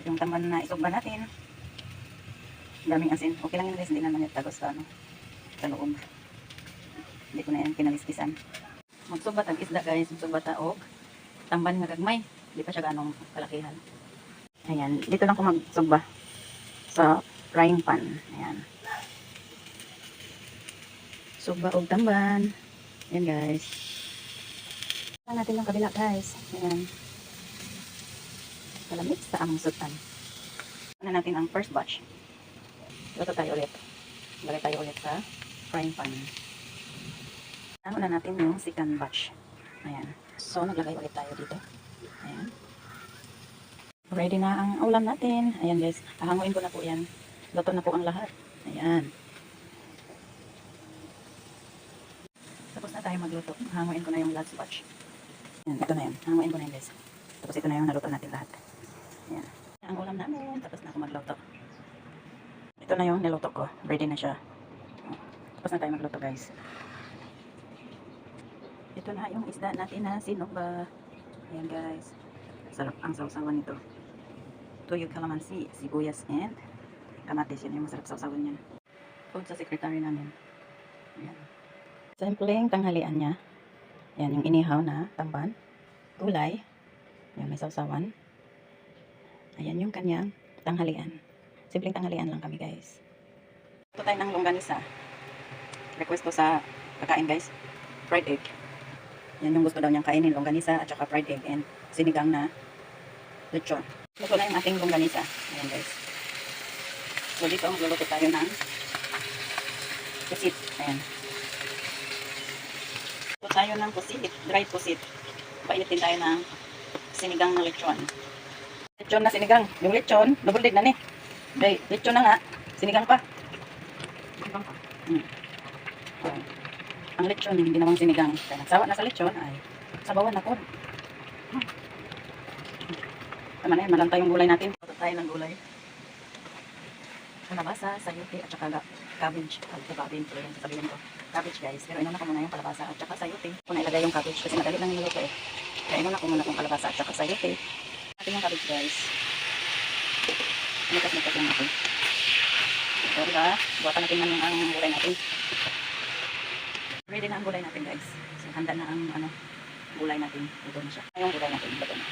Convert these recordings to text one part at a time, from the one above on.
yung tamban na isugba natin. Daming asin. Okay lang yun guys, hindi naman yung tagos sa, sa loob. Hindi ko na yan kinaliskisan. Magsugbat ang isda guys, magsugbat og tamban nga gagmay. Hindi pa siya ganong kalakihan. Ayan, dito lang ko magsugba sa frying pan. Ayan. Sugba og tamban. Ayan guys. Tingnan natin yung kabila guys. Ayan. Malamig sa among sutan. Ano natin ang first batch. Luto tayo ulit. Balik tayo ulit sa frying pan. Ano na natin yung second batch. Ayan. So, naglagay ulit tayo dito. Ayan. Ready na ang ulam natin. Ayan guys. Hahanguin ko na po yan. Luto na po ang lahat. Ayan. Tapos na tayo magluto. Hahanguin ko na yung last batch. Ayan. Ito na yan. Hahanguin ko na yan guys. Tapos ito na yung naluto natin lahat. Ayan. Ang ulam namin. Tapos na ako magluto. Ito na yung niluto ko. Ready na siya. Tapos na tayo magluto guys. Ito na yung isda natin na sinugba. Ayan guys. Sarap ang sausawan nito. Tuyog calamansi, sibuyas, and kamatis. Yan yung masarap sausawan yan. Food sa secretary namin. Ayan. Simpleng tanghalian niya. Ayan yung inihaw na tamban. Gulay. Ayan may sausawan. Ayan yung kanyang tanghalian. Simpleng tanghalian lang kami guys. Ito tayo ng longganisa. Request ko sa kakain guys. Fried egg. Yan yung gusto daw niyang kainin. Longganisa at saka fried egg and sinigang na lechon. Luto na yung ating longganisa. Ayan guys. So dito magluluto tayo ng pusit. Ayan. Luto tayo ng pusit. Dried pusit. Painitin tayo ng sinigang na lechon. Lechon na sinigang. Yung lechon, double dead na ni. Lechon na nga. Sinigang pa. Sinigang pa. Ang lechon, hindi namang sinigang. Kaya nagsawa na sa lechon, ay sabawan na po. Tama na yan, malanta yung gulay natin. Ito tayo ng gulay. Kalabasa, sayote, at saka cabbage. Cabbage, ito yung sasabihin ko. Cabbage guys, pero inuna ko muna yung kalabasa at saka sayote. Kung nailagay yung cabbage kasi madali lang niluto eh. Kaya inuna ko muna yung kalabasa at saka sayote. Natin yung cabbage guys. Nikas-nikas lang natin. So diba, buwatan natin man yung ang gulay natin. Ready na ang gulay natin guys. So handa na ang gulay natin. Ito na siya. Yung gulay natin. Ito na.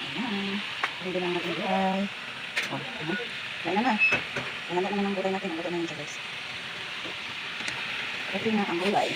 Ayan. Ready na ang ating gulay. Oh, ayan. Kaya na. Handa na ang gulay natin. Ito na yun siya guys. Ready na ang gulay.